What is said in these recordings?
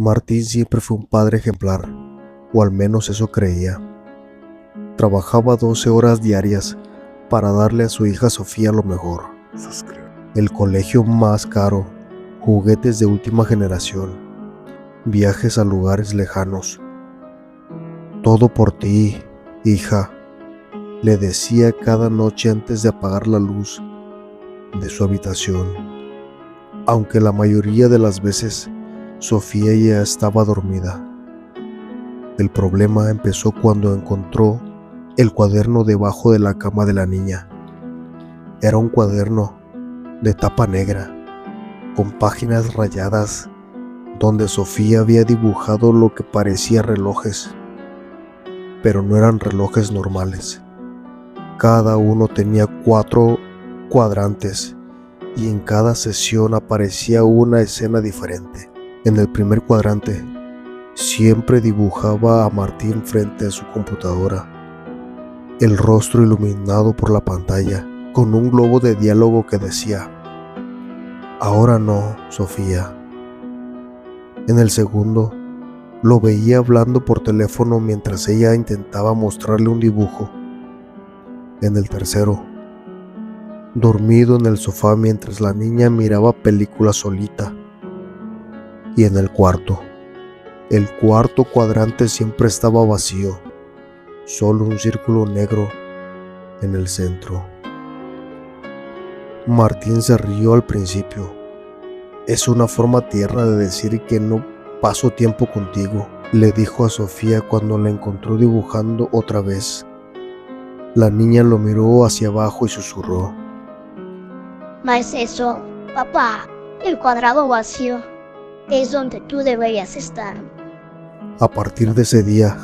Martín siempre fue un padre ejemplar, o al menos eso creía. Trabajaba 12 horas diarias para darle a su hija Sofía lo mejor. El colegio más caro, juguetes de última generación, viajes a lugares lejanos. Todo por ti, hija, le decía cada noche antes de apagar la luz de su habitación. Aunque la mayoría de las veces Sofía ya estaba dormida. El problema empezó cuando encontró el cuaderno debajo de la cama de la niña. Era un cuaderno de tapa negra, con páginas rayadas, donde Sofía había dibujado lo que parecía relojes, pero no eran relojes normales. Cada uno tenía 4 cuadrantes y en cada sesión aparecía una escena diferente. En el primer cuadrante siempre dibujaba a Martín frente a su computadora, el rostro iluminado por la pantalla, con un globo de diálogo que decía: "Ahora no, Sofía". En el segundo, lo veía hablando por teléfono mientras ella intentaba mostrarle un dibujo. En el tercero, dormido en el sofá mientras la niña miraba películas solita. Y en el cuarto cuadrante siempre estaba vacío, solo un círculo negro en el centro. Martín se rió al principio. "Es una forma tierna de decir que no paso tiempo contigo", le dijo a Sofía cuando la encontró dibujando otra vez. La niña lo miró hacia abajo y susurró: ¿No es eso, papá? El cuadrado vacío es donde tú deberías estar. A partir de ese día,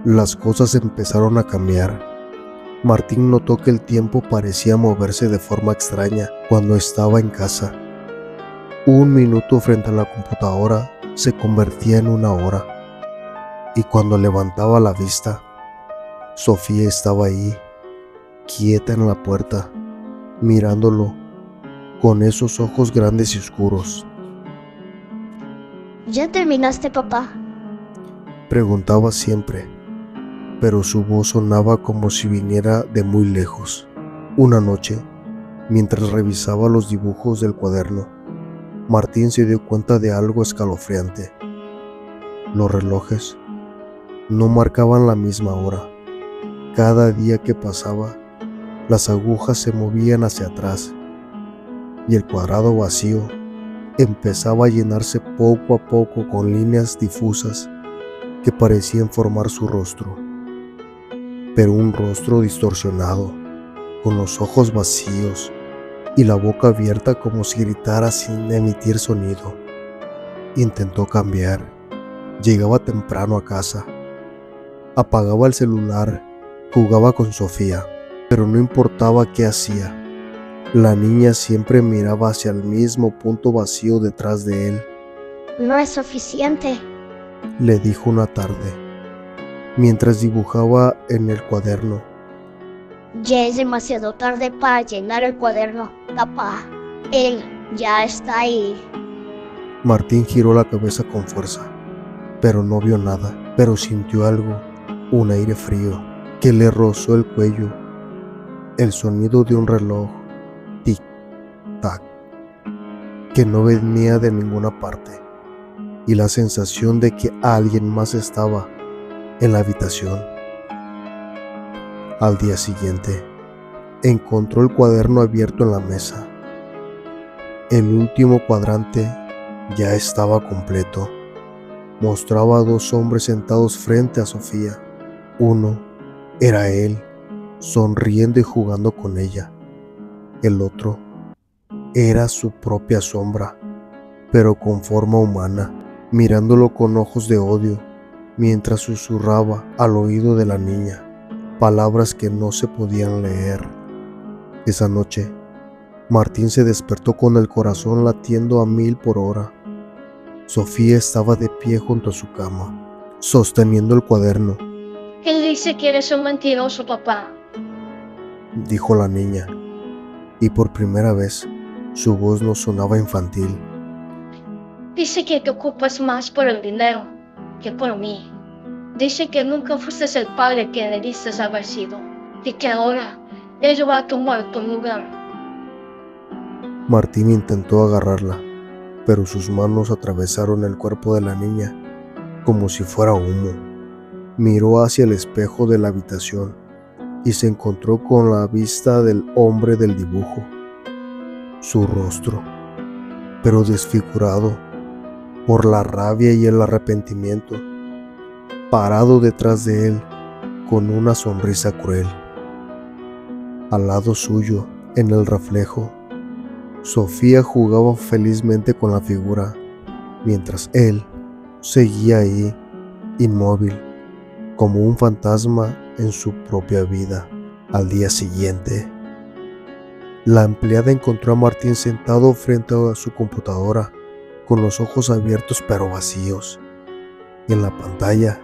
las cosas empezaron a cambiar. Martín notó que el tiempo parecía moverse de forma extraña cuando estaba en casa. Un minuto frente a la computadora se convertía en una hora. Y cuando levantaba la vista, Sofía estaba ahí, quieta en la puerta, mirándolo con esos ojos grandes y oscuros. ¿Ya terminaste, papá? Preguntaba siempre, pero su voz sonaba como si viniera de muy lejos. Una noche, mientras revisaba los dibujos del cuaderno, Martín se dio cuenta de algo escalofriante. Los relojes no marcaban la misma hora. Cada día que pasaba, las agujas se movían hacia atrás y el cuadrado vacío empezaba a llenarse poco a poco con líneas difusas que parecían formar su rostro, pero un rostro distorsionado, con los ojos vacíos y la boca abierta como si gritara sin emitir sonido. Intentó cambiar. Llegaba temprano a casa, apagaba el celular, jugaba con Sofía, pero no importaba qué hacía. La niña siempre miraba hacia el mismo punto vacío detrás de él. No es suficiente. Le dijo una tarde, mientras dibujaba en el cuaderno. Ya es demasiado tarde para llenar el cuaderno, papá. Él ya está ahí. Martín giró la cabeza con fuerza, pero no vio nada, pero sintió algo, un aire frío, que le rozó el cuello, el sonido de un reloj, tic-tac, que no venía de ninguna parte, y la sensación de que alguien más estaba en la habitación. Al día siguiente, encontró el cuaderno abierto en la mesa. El último cuadrante ya estaba completo. Mostraba a 2 hombres sentados frente a Sofía. Uno era él, sonriendo y jugando con ella. El otro era su propia sombra, pero con forma humana, mirándolo con ojos de odio, mientras susurraba al oído de la niña, palabras que no se podían leer. Esa noche, Martín se despertó con el corazón latiendo a 1000 por hora. Sofía estaba de pie junto a su cama, sosteniendo el cuaderno. Él dice que eres un mentiroso, papá. Dijo la niña, y por primera vez su voz no sonaba infantil. Dice que te ocupas más por el dinero que por mí. Dice que nunca fuiste el padre que le dices haber sido y que ahora ella va a tomar tu lugar. Martín intentó agarrarla, pero sus manos atravesaron el cuerpo de la niña como si fuera humo. Miró hacia el espejo de la habitación y se encontró con la vista del hombre del dibujo. Su rostro, pero desfigurado por la rabia y el arrepentimiento, parado detrás de él con una sonrisa cruel. Al lado suyo, en el reflejo, Sofía jugaba felizmente con la figura, mientras él seguía ahí, inmóvil, como un fantasma en su propia vida. Al día siguiente, la empleada encontró a Martín sentado frente a su computadora, con los ojos abiertos pero vacíos. En la pantalla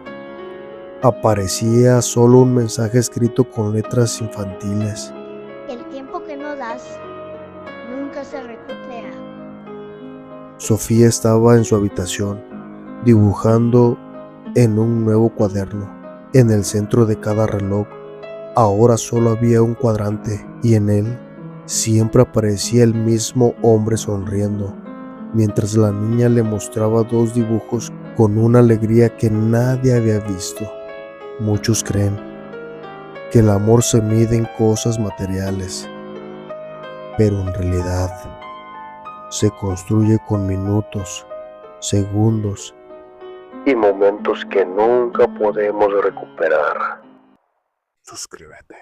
aparecía solo un mensaje escrito con letras infantiles. El tiempo que no das nunca se recupera. Sofía estaba en su habitación, dibujando en un nuevo cuaderno. En el centro de cada reloj, ahora solo había un cuadrante, y en él siempre aparecía el mismo hombre sonriendo, mientras la niña le mostraba dos dibujos con una alegría que nadie había visto. Muchos creen que el amor se mide en cosas materiales, pero en realidad se construye con minutos, segundos y momentos que nunca podemos recuperar. Suscríbete.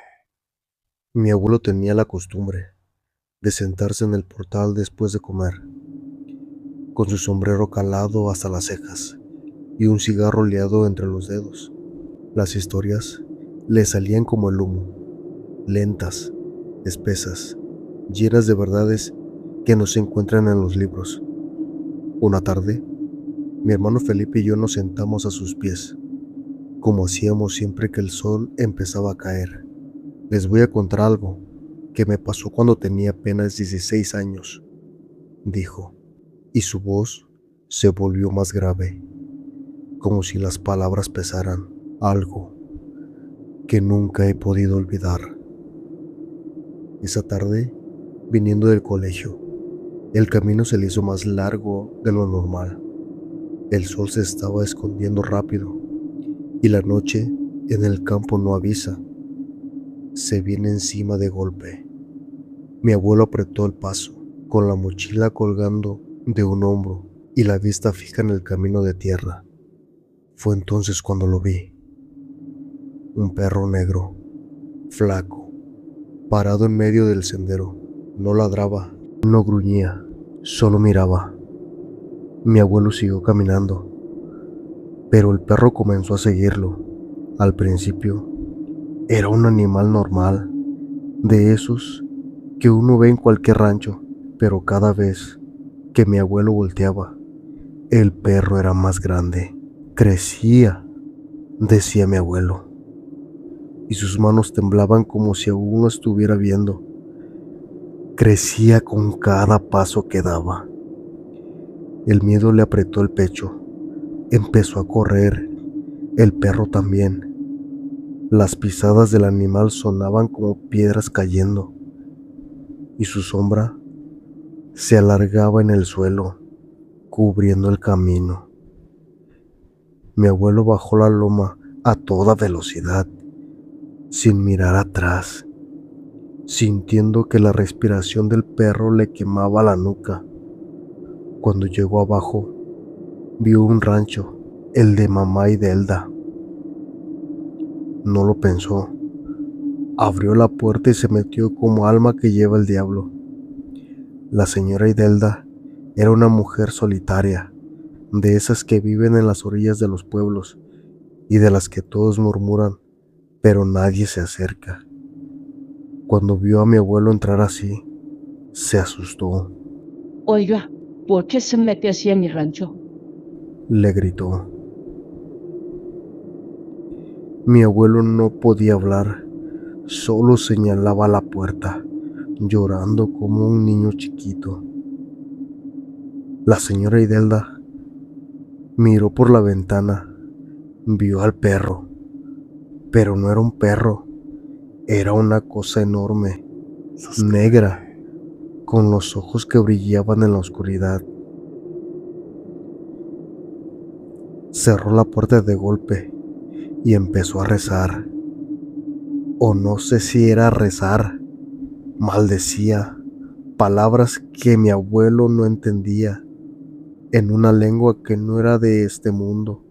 Mi abuelo tenía la costumbre de sentarse en el portal después de comer, con su sombrero calado hasta las cejas y un cigarro liado entre los dedos. Las historias le salían como el humo, lentas, espesas, llenas de verdades que no se encuentran en los libros. Una tarde, mi hermano Felipe y yo nos sentamos a sus pies, como hacíamos siempre que el sol empezaba a caer. Les voy a contar algo que me pasó cuando tenía apenas 16 años, dijo, y su voz se volvió más grave, como si las palabras pesaran. Algo que nunca he podido olvidar. Esa tarde, viniendo del colegio, el camino se le hizo más largo de lo normal. El sol se estaba escondiendo rápido y la noche en el campo no avisa. Se viene encima de golpe. Mi abuelo apretó el paso, con la mochila colgando de un hombro y la vista fija en el camino de tierra. Fue entonces cuando lo vi. Un perro negro, flaco, parado en medio del sendero. No ladraba, no gruñía, solo miraba. Mi abuelo siguió caminando, pero el perro comenzó a seguirlo. Al principio, era un animal normal, de esos que uno ve en cualquier rancho, pero cada vez que mi abuelo volteaba, el perro era más grande. Crecía, decía mi abuelo, y sus manos temblaban como si aún lo estuviera viendo. Crecía con cada paso que daba. El miedo le apretó el pecho. Empezó a correr. El perro también. Las pisadas del animal sonaban como piedras cayendo, y su sombra se alargaba en el suelo, cubriendo el camino. Mi abuelo bajó la loma a toda velocidad, sin mirar atrás, sintiendo que la respiración del perro le quemaba la nuca. Cuando llegó abajo, vio un rancho, el de mamá Idelda. No lo pensó. Abrió la puerta y se metió como alma que lleva el diablo. La señora Idelda era una mujer solitaria, de esas que viven en las orillas de los pueblos y de las que todos murmuran, pero nadie se acerca. Cuando vio a mi abuelo entrar así, se asustó. Oiga, ¿por qué se mete así en mi rancho? Le gritó. Mi abuelo no podía hablar, solo señalaba la puerta, llorando como un niño chiquito. La señora Idelda Miró por la ventana, vio al perro, pero no era un perro, era una cosa enorme, negra, con los ojos que brillaban en la oscuridad. Cerró la puerta de golpe y empezó a rezar. O no sé si era rezar, maldecía palabras que mi abuelo no entendía, en una lengua que no era de este mundo.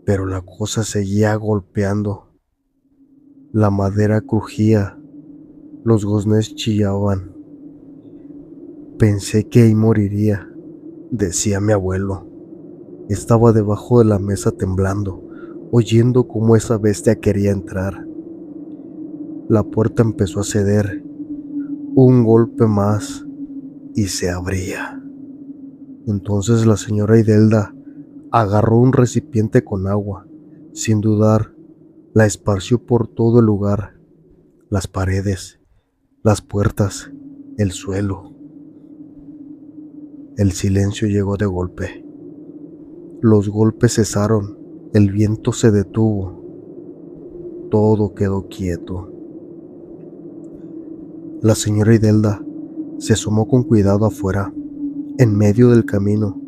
Pero la cosa seguía golpeando. La madera crujía, los goznes chillaban. Pensé que ahí moriría, decía mi abuelo. Estaba debajo de la mesa temblando, oyendo cómo esa bestia quería entrar. La puerta empezó a ceder, un golpe más y se abría. Entonces la señora Idelda agarró un recipiente con agua. Sin dudar, la esparció por todo el lugar, las paredes, las puertas, el suelo. El silencio llegó de golpe. Los golpes cesaron, el viento se detuvo, todo quedó quieto. La señora Idelda se asomó con cuidado afuera. En medio del camino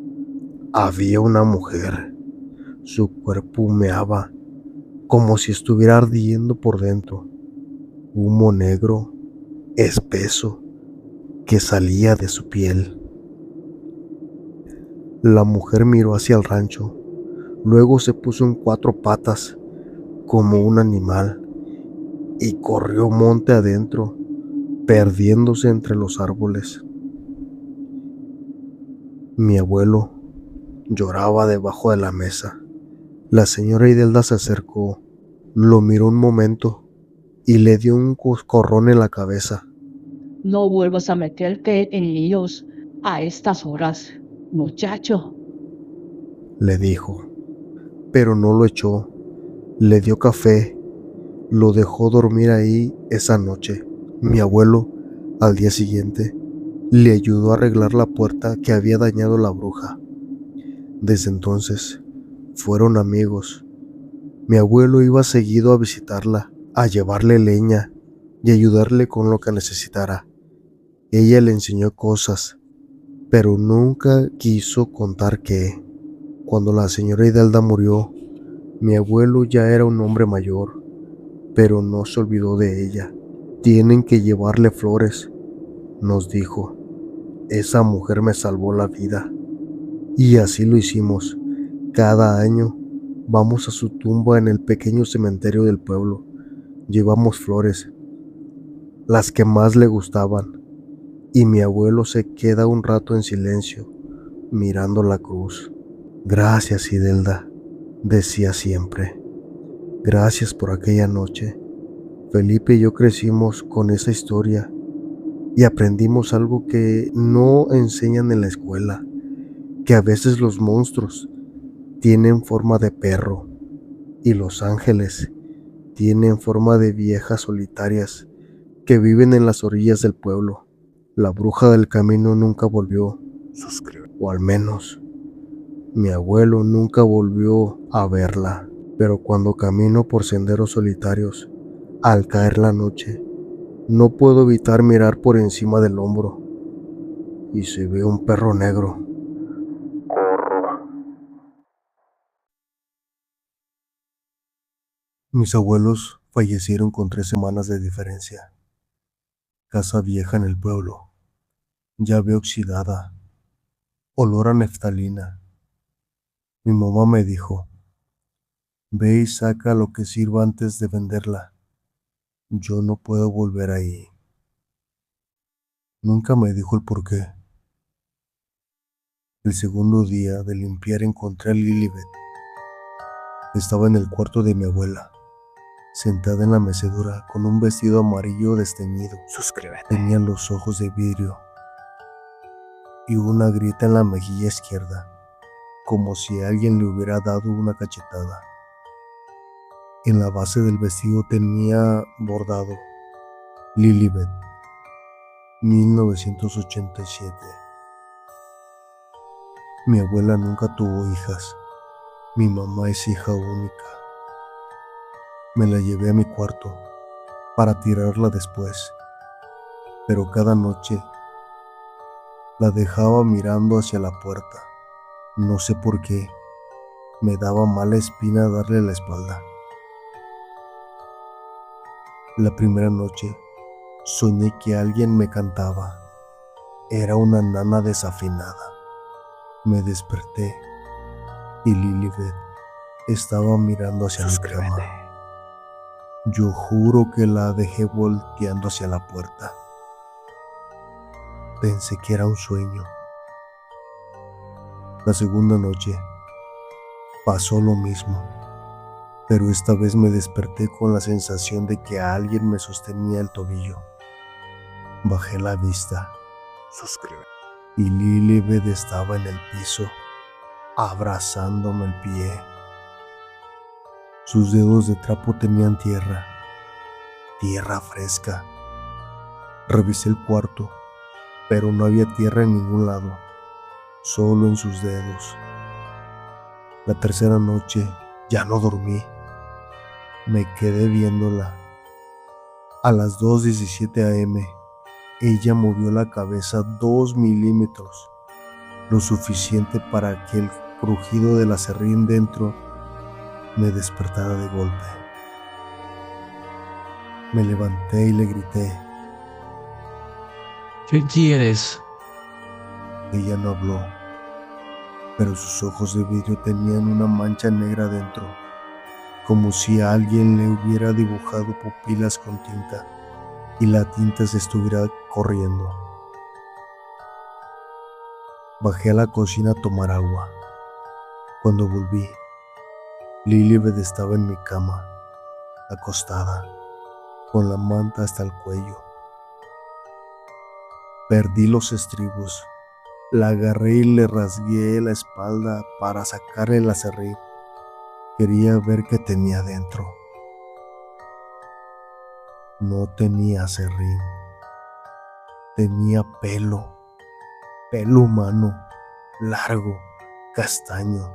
había una mujer. Su cuerpo humeaba, como si estuviera ardiendo por dentro. Humo negro, espeso, que salía de su piel. La mujer miró hacia el rancho, luego se puso en 4 patas, como un animal, y corrió monte adentro, perdiéndose entre los árboles. Mi abuelo lloraba debajo de la mesa. La señora Idelda se acercó, lo miró un momento y le dio un coscorrón en la cabeza. No vuelvas a meterte en líos a estas horas, muchacho. Le dijo, pero no lo echó. Le dio café, lo dejó dormir ahí esa noche. Mi abuelo, al día siguiente, le ayudó a arreglar la puerta que había dañado la bruja. Desde entonces, fueron amigos. Mi abuelo iba seguido a visitarla, a llevarle leña y ayudarle con lo que necesitara. Ella le enseñó cosas, pero nunca quiso contar qué. Cuando la señora Idelda murió, mi abuelo ya era un hombre mayor, pero no se olvidó de ella. Tienen que llevarle flores, nos dijo. Esa mujer me salvó la vida. Y así lo hicimos. Cada año vamos a su tumba en el pequeño cementerio del pueblo. Llevamos flores, las que más le gustaban, y mi abuelo se queda un rato en silencio, mirando la cruz. Gracias, Idelda, decía siempre. Gracias por aquella noche. Felipe y yo crecimos con esa historia y aprendimos algo que no enseñan en la escuela, que a veces los monstruos tienen forma de perro y los ángeles tienen forma de viejas solitarias que viven en las orillas del pueblo. La bruja del camino nunca volvió, o al menos mi abuelo nunca volvió a verla. Pero cuando camino por senderos solitarios, al caer la noche, no puedo evitar mirar por encima del hombro y se ve un perro negro. Corro. Mis abuelos fallecieron con 3 semanas de diferencia. Casa vieja en el pueblo, llave oxidada, olor a naftalina. Mi mamá me dijo, ve y saca lo que sirva antes de venderla. Yo no puedo volver ahí. Nunca me dijo el por qué. El segundo día de limpiar encontré a Lilibet. Estaba en el cuarto de mi abuela, sentada en la mecedora con un vestido amarillo desteñido. Tenía los ojos de vidrio y una grieta en la mejilla izquierda, como si alguien le hubiera dado una cachetada. En la base del vestido tenía bordado Lilibet, 1987. Mi abuela nunca tuvo hijas. Mi mamá es hija única. Me la llevé a mi cuarto para tirarla después, pero cada noche la dejaba mirando hacia la puerta. No sé por qué, me daba mala espina darle la espalda. La primera noche soñé que alguien me cantaba. Era una nana desafinada. Me desperté y Lilibet estaba mirando hacia mi cama. Yo juro que la dejé volteando hacia la puerta. Pensé que era un sueño. La segunda noche pasó lo mismo, pero esta vez me desperté con la sensación de que alguien me sostenía el tobillo. Bajé la vista y Lilibet estaba en el piso, abrazándome el pie. Sus dedos de trapo tenían tierra fresca. Revisé el cuarto, pero no había tierra en ningún lado, solo en sus dedos. La tercera noche ya no dormí. Me quedé viéndola. A las 2:17 a.m., ella movió la cabeza 2 milímetros, lo suficiente para que el crujido del aserrín dentro me despertara de golpe. Me levanté y le grité. ¿Qué quieres? Ella no habló, pero sus ojos de vidrio tenían una mancha negra dentro, como si alguien le hubiera dibujado pupilas con tinta y la tinta se estuviera corriendo. Bajé a la cocina a tomar agua. Cuando volví, Lilibet estaba en mi cama, acostada, con la manta hasta el cuello. Perdí los estribos. La agarré y le rasgué la espalda para sacarle el aserrín. Quería ver qué tenía dentro. No tenía aserrín. Tenía pelo humano, largo, castaño,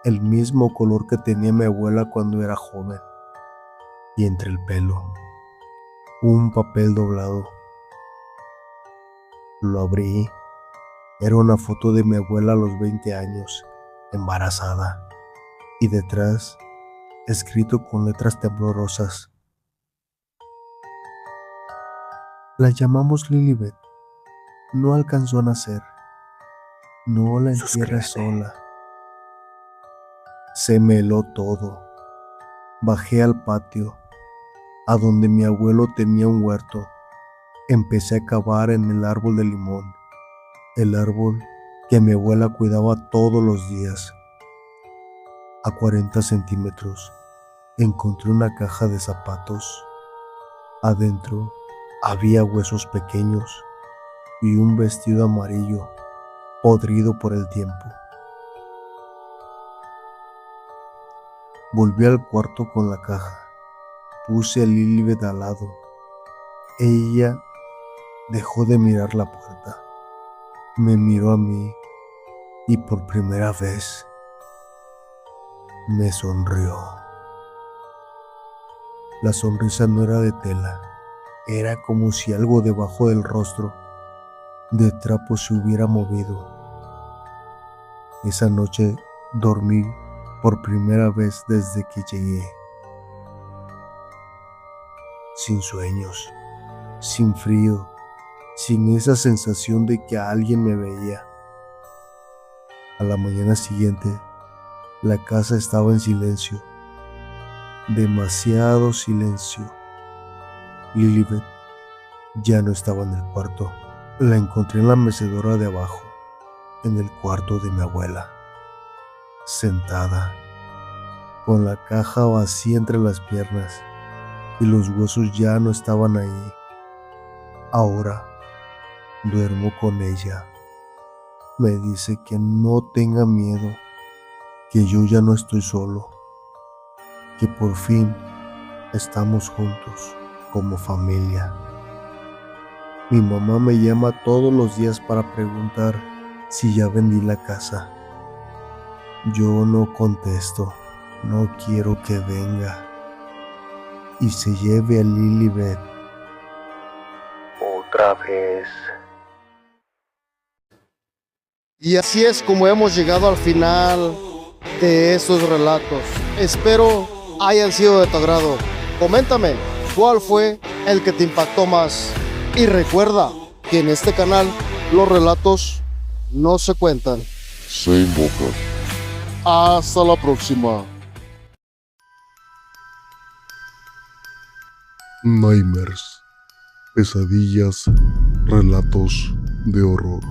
el mismo color que tenía mi abuela cuando era joven. Y entre el pelo, un papel doblado. Lo abrí. Era una foto de mi abuela a los 20 años, embarazada, y detrás, escrito con letras temblorosas. La llamamos Lilibet. No alcanzó a nacer. No la entierres sola. Se me heló todo. Bajé al patio, a donde mi abuelo tenía un huerto. Empecé a cavar en el árbol de limón, el árbol que mi abuela cuidaba todos los días. A 40 centímetros encontré una caja de zapatos. Adentro había huesos pequeños y un vestido amarillo podrido por el tiempo. Volví al cuarto con la caja. Puse a Lilibet al lado. Ella dejó de mirar la puerta. Me miró a mí y por primera vez me sonrió. La sonrisa no era de tela. Era como si algo debajo del rostro de trapo se hubiera movido. Esa noche dormí por primera vez desde que llegué. Sin sueños, sin frío, sin esa sensación de que alguien me veía. A la mañana siguiente, la casa estaba en silencio. Demasiado silencio. Lilibet ya no estaba en el cuarto. La encontré en la mecedora de abajo, en el cuarto de mi abuela, sentada, con la caja vacía entre las piernas, y los huesos ya no estaban ahí. Ahora duermo con ella. Me dice que no tenga miedo, que yo ya no estoy solo, que por fin estamos juntos como familia. Mi mamá me llama todos los días para preguntar si ya vendí la casa. Yo no contesto, no quiero que venga y se lleve a Lilibet. Otra vez. Y así es como hemos llegado al final de estos relatos. Espero hayan sido de tu agrado. Coméntame cuál fue el que te impactó más. Y recuerda que en este canal los relatos no se cuentan, se invocan. Hasta la próxima. Nightmares, pesadillas, relatos de horror.